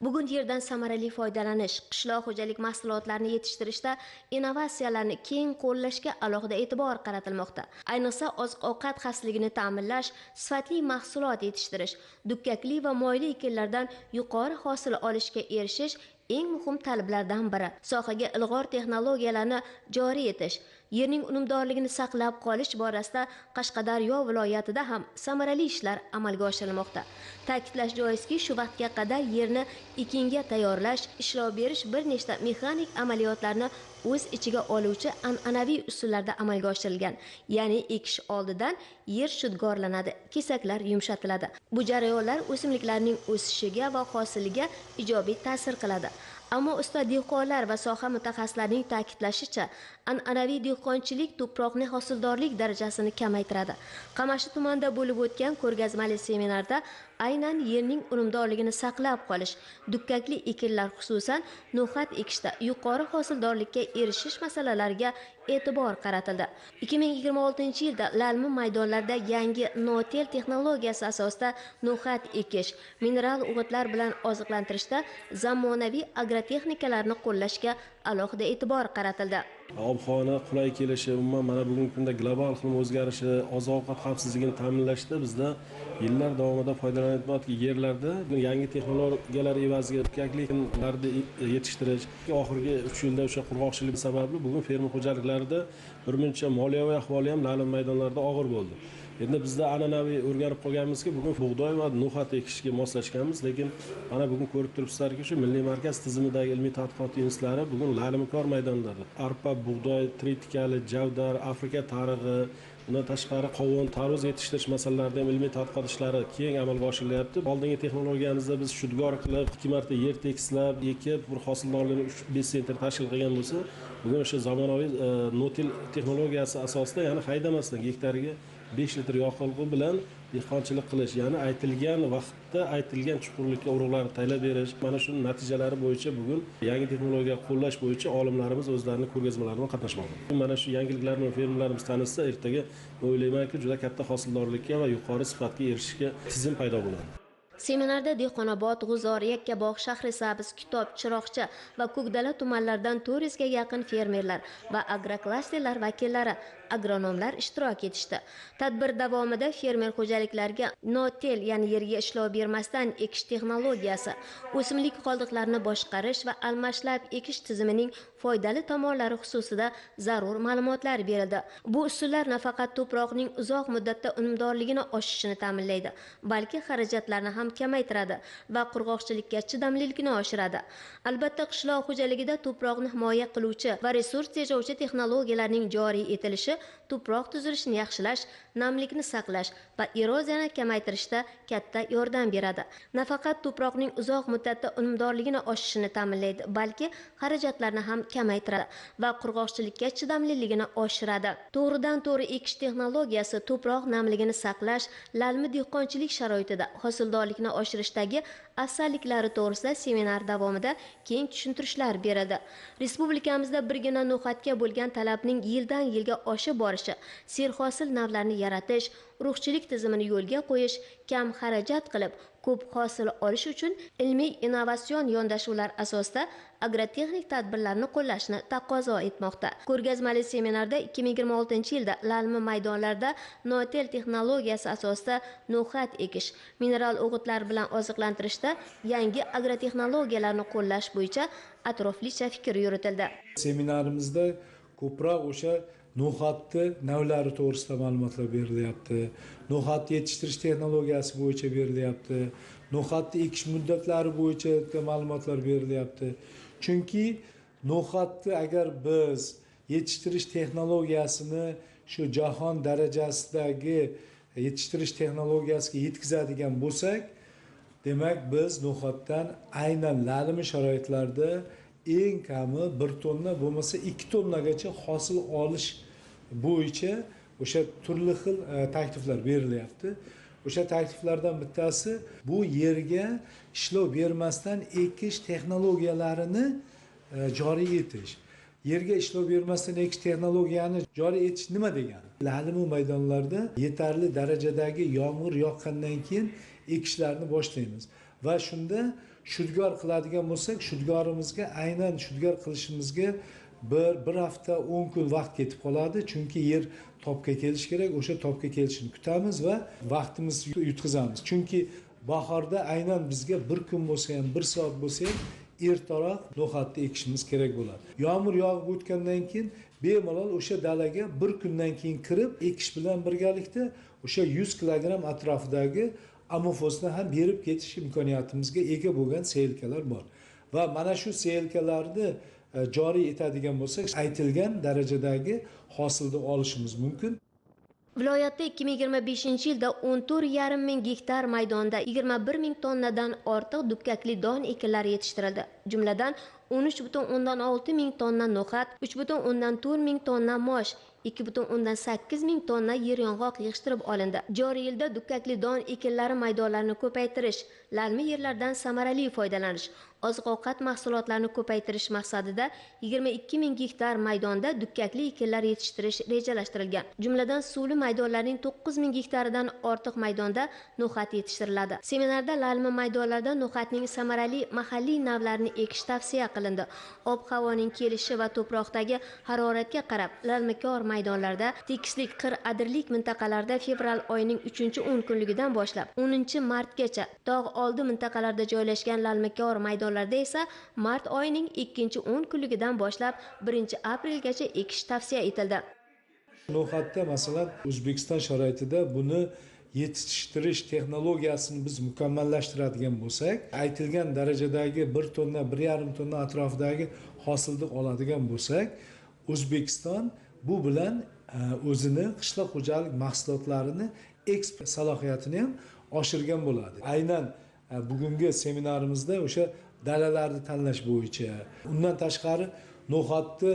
Bugun yerdan samarali foydalanish, qishloq xo'jalik mahsulotlarini yetishtirishda innovatsiyalarni keng qo'llashga alohida e'tibor qaratilmoqda. Ayniqsa oziq-ovqat xavfsizligini ta'minlash, sifatli mahsulot yetishtirish, dukkakli va moyli ekinlardan yuqori hosil olishga erishish eng muhim talablardan biri. Sohaga ilg'or texnologiyalarni joriy etish, yerning unumdorligini saqlab qolish borasida Qashqadaryo viloyatida ham samarali ishlar amalga oshirilmoqda. Ta'kidlash joizki, shu vaqtga qadar yerni ekinga tayyorlash, ishlov berish bir nechta mexanik amaliyotlarni o'z ichiga oluvchi an'anaviy usullarda amalga oshirilgan. Ya'ni ekish oldidan yer shudgorlanadi, kesaklar yumshatiladi. Bu jarayonlar o'simliklarning o'sishiga va hosiliga ijobiy ta'sir qiladi. Ammo usta dehqonlar va soha mutaxassislarining ta'kidlashicha, an'anaviy dehqonchilik tuproqni hosildorlik darajasini kamaytiradi. Qamashi tumanida bo'lib o'tgan ko'rgazmali seminarda aynan yerning unumdorligini saqlab qolish, dukkakli ekinlar xususan no'xat ekishda yuqori hosildorlikka erishish masalalariga e'tibor qaratildi. 2026-yilda lalmi maydonlarda yangi notel texnologiyasi asosida no'xat ekish, mineral o'g'itlar bilan oziqlantirishda zamonaviy agrotexnikalarni qo'llashga alohida e'tibor qaratildi. Ob-havoni qulay kelishi, umuman mana bugungi kunda global iqlim o'zgarishi, oziq-ovqat xavfsizligini ta'minlashda bizda yillar davomida foydalanilayotgan yerlarda yangi texnologiyalar evaziga dukkakli ekinlarni yetishtirish, oxirgi 3 yilda o'sha qurg'oqchilik sababli bugun fermer xo'jaliklarida birmuncha moliyaviy ahvoli ham lalm maydonlarida og'ir bo'ldi. Endi bizda an'anaviy o'rganib qolganmizki, bugun bug'doy va no'xat ekishga moslashganmiz, lekin mana bugun ko'rib turibsizlarki, shu milliy markaz tizimidagi ilmiy tadqiqot institutlari bugun lalmkor maydonlarda arpa, bug'doy, tritikali, javdar, Afrika tarig'i, bundan tashqari qovun, tarvuz yetishtirish masalalarida ham ilmiy tadqiqot ishlari keng amalga oshiryapti. Oldingi texnologiyamizda biz shudgor qilib, 2 marta yer tekislab, ekib, bir hosildorlikni 3-5 sentr tashkil qilgan bo'lsa, bugun o'sha zamonaviy notil texnologiyasi asosida, ya'ni haydamasdan gektariga 5 litr yoqilg'i bilan dehqonchilik qilish, ya'ni aytilgan vaqtda aytilgan chuqurlikka urug'larni tayyorlab berish. Mana shu natijalari bo'yicha bugun yangi texnologiya qo'llash bo'yicha olimlarimiz o'zlarining ko'rgazmalarida qatnashmoqda. Mana shu yangiliklarni fermerlarimiz tanishsa, ertaga o'ylaymanki, juda katta hosildorlikka va yuqori sifatga erishishga tizim paydo bo'ladi. Seminarda Dehqonobod, G'uzor, Yakkabog', Shahrisabz, Kitob, Chiroqchi va Ko'kdala tumanlaridan 400 ga yaqin fermerlar va agroklasterlar vakillari, agronomlar ishtirok etishdi. Tadbir davomida fermer xo'jaliklariga notel, ya'ni yerga ishlov bermasdan ekish texnologiyasi, o'simlik qoldiqlarini boshqarish va almashlab ekish tizimining foydali tomonlari xususida zarur ma'lumotlar berildi. Bu usullar nafaqat tuproqning uzoq muddatda unumdorligini oshishini ta'minlaydi, balki xarajatlarni ham kamaytiradi va qurg'oqchilikka chidamlilikni oshiradi. Albatta, qishloq xo'jaligida tuproqni himoya qiluvchi va resurs tejovchi texnologiyalarning joriy etilishi tuproq tuzilishini yaxshilash, namlikni saqlash va eroziyani kamaytirishda katta yordam beradi. Nafaqat tuproqning uzoq muddatda unumdorligini oshishini ta'minlaydi, balki xarajatlarni ham kamaytiradi va qurg'oqchilikka chidamliligini oshiradi. To'g'ridan-to'g'ri ekish texnologiyasi tuproq namligini saqlash, lalmi dehqonchilik sharoitida hosildorlikni oshirishdagi afzalliklari to'g'risida seminar davomida keng tushuntirishlar berildi. Respublikamizda birgina no'xatga bo'lgan talabning yildan yilga oshib borishi, serhosil navlarni yaratish, urug'chilik tizimini yo'lga qo'yish, kam xarajat qilib ko'p hosil olish uchun ilmiy innovatsion yondashuvlar asosida agrotexnik tadbirlarni qo'llashni taqozo etmoqda. Ko'rgazmali seminarda 2026-yilda lalmi maydonlarda notel texnologiyasi asosida no'xat ekish, mineral o'g'itlar bilan oziqlantirishda yangi agrotexnologiyalarni qo'llash bo'yicha atroflicha fikr yuritildi. Seminarimizda ko'proq o'sha no'xatni navlari to'g'risida ma'lumotlar berilyapti. No'xatni yetishtirish texnologiyasi bo'yicha berilyapti. No'xatni ekish muddatlari bo'yicha ma'lumotlar berilyapti. Chunki no'xatni agar biz yetishtirish texnologiyasini shu jahon darajasidagi yetishtirish texnologiyasiga yetkazadigan bo'lsak, demak biz no'xatdan aynan lalmi sharoitlarda eng kami 1 tonna bo'lmasa 2 tonnagacha hosil olish bo'yicha o'sha turli xil takliflar berilyapti. O'sha takliflardan bittasi bu yerga ishlov bermasdan ekish texnologiyalarini joriy etish. Yerga ishlov bermasdan ekish texnologiyani joriy etish nima degani? Lalmi maydonlarda yetarli darajadagi yomg'ir yoqqandan keyin ekishlarni boshlaymiz va shunda shudgor qiladigan bo'lsak, shudgorimizga aynan shudgor qilishimizga bir hafta 10 kun vaqt ketib qoladi, chunki yer topga kelishi kerak. O'sha topga kelishini kutamiz va vaqtimizni yutqizamiz. Chunki bahorda aynan bizga bir kun bo'lsa ham, bir soat bo'lsa ham ertaroq no'xatni ekishimiz kerak bo'ladi. Yomg'ir yog'ib o'tgandan keyin bemalol o'sha dalaga bir kundan keyin kirib ekish bilan birgalikda o'sha 100 kilogramm atrofidagi amofozni ham berib ketish imkoniyatimizga ega bo'lgan seyilkalar bor. Va mana shu seyilkalarni joriy etadigan bo'lsak, aytilgan darajadagi hosilni olishimiz mumkin. Viloyatda 2025-yilda 14,5 ming gektar maydonda 21 ming tonnadan ortiq dukkakli don ekinlari yetishtirildi. Jumladan 13,6 ming tonna no'xat, 3,4 ming tonna mosh, 2,8 ming tonna yer yong'oq yig'ishtirib olindi. Joriy yilda dukkakli don ekinlari maydonlarini ko'paytirish, lalmi yerlardan samarali foydalanish, oziq-ovqat mahsulotlarini ko'paytirish maqsadida 22 ming gektar maydonda dukkakli ekinlar yetishtirish rejalashtirilgan. Jumladan suvli maydonlarning 9 ming gektaridan ortiq maydonda no'xat yetishtiriladi. Seminarda lalmi maydonlarda no'xatning samarali mahalliy navlarini ekish tavsiya qilindi. Ob-havoning kelishi va to'proqdagi haroratga qarab lalmikor maydonlarda tekislik qir-adirlik mintaqalarda fevral oyining 3-10 kunligidan boshlab 10-martgacha, tog' oldi mintaqalarda joylashgan lalmikor maydonlarda esa mart oyining 2-10 kunligidan boshlab 1-aprelgacha ekish tavsiya etildi. No'xatda masalan O'zbekiston sharoitida buni yetishtirish texnologiyasini biz mukammallashtiradigan bo'lsak, aytilgan darajadagi 1 tonna, 1,5 tonna atrofidagi hosilni oladigan bo'lsak, O'zbekiston bu bilan o'zini qishloq xo'jalik mahsulotlarini eksport salohiyatini ham oshirgan bo'ladi. Aynan bugungi seminarimizda o'sha dalalarni tanlash bo'yicha, undan tashqari no'xatni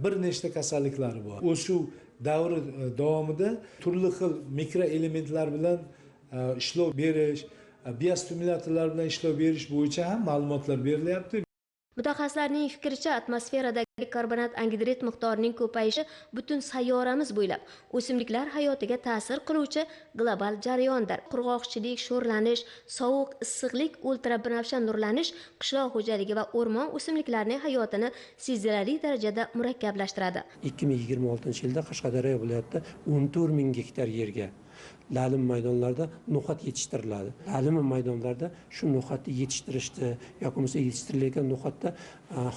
bir nechta kasalliklari bor. O'shuv davri davomida turli xil mikroelementlar bilan ishlov berish, biostimulyatorlar bilan ishlov berish bo'yicha ham ma'lumotlar berilyapti. Mutaxassislarning fikricha, atmosferadagi karbonat angidrid miqdorining ko'payishi butun sayyoramiz bo'ylab o'simliklar hayotiga ta'sir qiluvchi global jarayondir. Qurg'oqchilik, sho'rlanish, sovuq, issiqlik, ultrabinafsha nurlanish qishloq xo'jaligi va o'rmon o'simliklarining hayotini sezilarli darajada murakkablashtiradi. 2026-yilda Qashqadaryo viloyatida 14 ming gektar yerga lalim maydonlarda no'xat yetishtiriladi. Lalim maydonlarda shu no'xatni yetishtirishdi yoki bo'lmasa yetishtirilgan no'xatda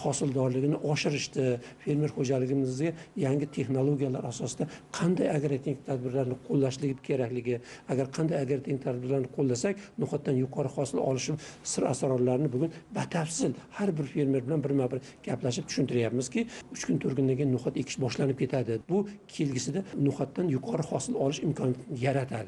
hosildorligini oshirishdi, fermer xo'jaligimizga yangi texnologiyalar asosida qanday agrotexnik tadbirlarni qo'llashligi kerakligi, agar qanday agrotexnik tadbirlarni qo'llasak, no'xatdan yuqori hosil olishim sir asrorlarini bugun batafsil har bir fermer bilan birma-bir gaplashib tushuntiryapmizki, 3 kun 4 kundan keyin no'xat ekish boshlanib ketadi. Bu kelgisida no'xatdan yuqori hosil olish imkoniyatini yaratadi.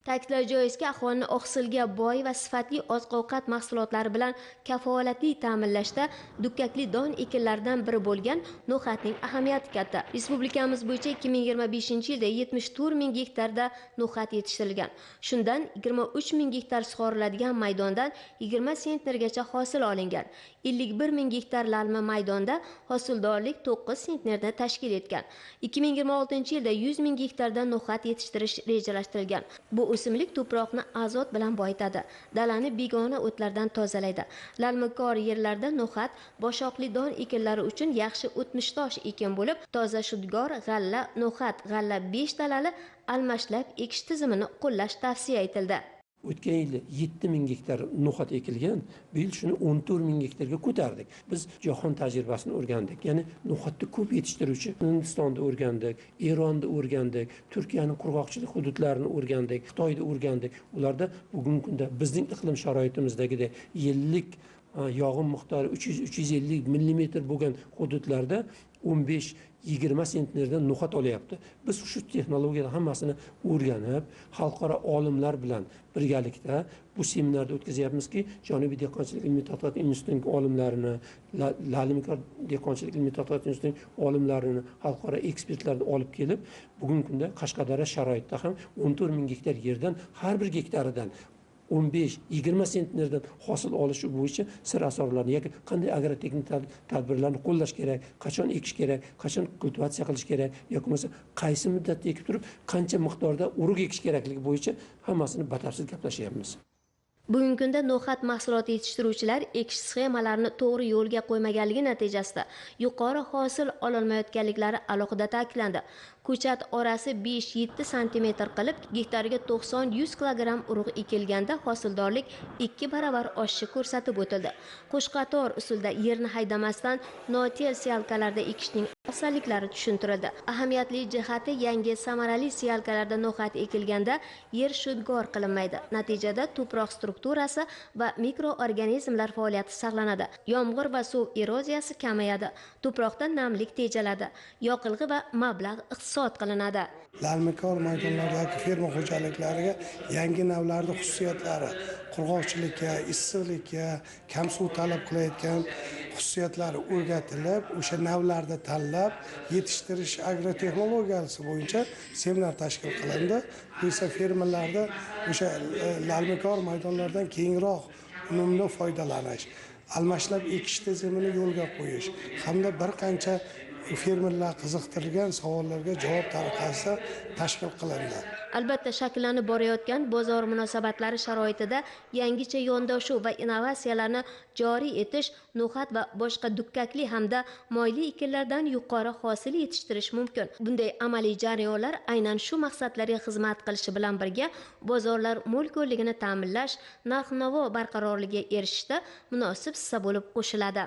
Ta'kidlash joizki, aholini oqsilga boy va sifatli oziq-ovqat mahsulotlari bilan kafolatli ta'minlashda dukkakli don ekinlaridan biri bo'lgan no'xatning ahamiyati katta. Respublikamiz bo'yicha 2025-yilda 74 ming gektarda no'xat yetishtirilgan. Shundan 23 ming gektar sug'oriladigan maydondan 20 sentnergacha hosil olingan. 51 ming gektar lalmi maydonda hosildorlik 9 sentnerni tashkil etgan. 2026-yilda 100 ming gektarda no'xat yetishtirish rejalashtirilgan. Bu o'simlik to'proqni azot bilan boyitadi, dalani begona o'tlardan tozalaydi. Lalmikor yerlarda no'xat boshoqli don ekinlari uchun yaxshi o'tmishdosh ekin bo'lib, toza shudgor, g'alla, no'xat, g'alla 5 dalali almashlab ekish tizimini qo'llash tavsiya etildi. O'tgan yil 7 ming gektar no'xat ekilgan, bu yil shuni 14 ming gektarga ko'tardik. Biz jahon tajribasini o'rgandik. Ya'ni no'xatni ko'p yetishtiruvchi Hindistonda o'rgandik, Eronda o'rgandik, Turkiyaning qurg'oqchilik hududlarini o'rgandik, Xitoyda o'rgandik. Ularda bugungi kunda bizning iqlim sharoitimizdagidek yillik yog'in miqdori 300-350 millimetr bo'lgan hududlarda 15-20 sentnerdan no'xat olyapti. Biz shu texnologiyalar hammasini o'rganib, xalqaro olimlar bilan birgalikda bu seminarda o'tkazyapmizki, Janubiy dehqonchilik ilmiy tadqiqot institutining olimlarini, Lalimikor dehqonchilik ilmiy tadqiqot institutining olimlarini, xalqaro ekspertlarni olib kelib, bugungi kunda Qashqadaryo sharoitida ham 14 ming gektar yerdan har bir gektaridan 15-20 sentnerdan hosil olishi bo'yicha sir asrorlarni yoki qanday agrotexnik tadbirlarni qo'llash kerak, qachon ekish kerak, qachon kultivatsiya qilish kerak yoki bo'lmasa qaysi muddatda ekib turib qancha miqdorda urug' ekish kerakligi bo'yicha hammasini batafsil gaplashyapmiz. Bugungi kunda no'xat mahsuloti yetishtiruvchilar ekish sxemalarini to'g'ri yo'lga qo'ymaganligi natijasida yuqori hosil ololmayotganliklari alohida ta'kidlandi. Ko'chat orasi 5-7 sm qilib, gektariga 90-100 kilogramm urug' ekilganda hosildorlik 2 baravar oshishi ko'rsatib o'tildi. Qo'shqator usulda yerni haydamasdan notel siyalkalarda ekishning afzalliklari tushuntirildi. Ahamiyatli jihati, yangi samarali siyalkalarda no'xat ekilganda yer shudgor qilinmaydi. Natijada tuproq strukturasi va mikroorganizmlar faoliyati saqlanadi. Yomg'ir va suv eroziyasi kamayadi. Tuproqda namlik tejaladi. Yoqilg'i va mablag' iqtisod qilinadi. Lalmikor maydonlaridagi ferma xo'jaliklariga yangi navlarning xususiyatlari, qurg'oqchilikka, issiqlikka, kam suv talab qilayotgan xususiyatlari o'rgatilib, o'sha navlarni tanlab yetishtirish agrotexnologiyasi bo'yicha seminar tashkil qilindi. Bu esa fermerlarda o'sha lalmikor maydonlaridan kengroq unumli foydalanish, almashlab ekish tizimini yo'lga qo'yish hamda bir qancha fermerlar qiziqtirgan savollarga javob tariqasida tashkil qilindi. Albatta, shakllanib borayotgan bozor munosabatlari sharoitida yangicha yondashuv va innovatsiyalarni joriy etish, no'xat va boshqa dukkakli hamda moyli ekinlardan yuqori hosil yetishtirish mumkin. Bunday amaliy jarayonlar aynan shu maqsadlarga xizmat qilishi bilan birga bozorlar mo'l-ko'lligini ta'minlash, narx-navo barqarorligiga erishishda munosib hissa bo'lib qo'shiladi.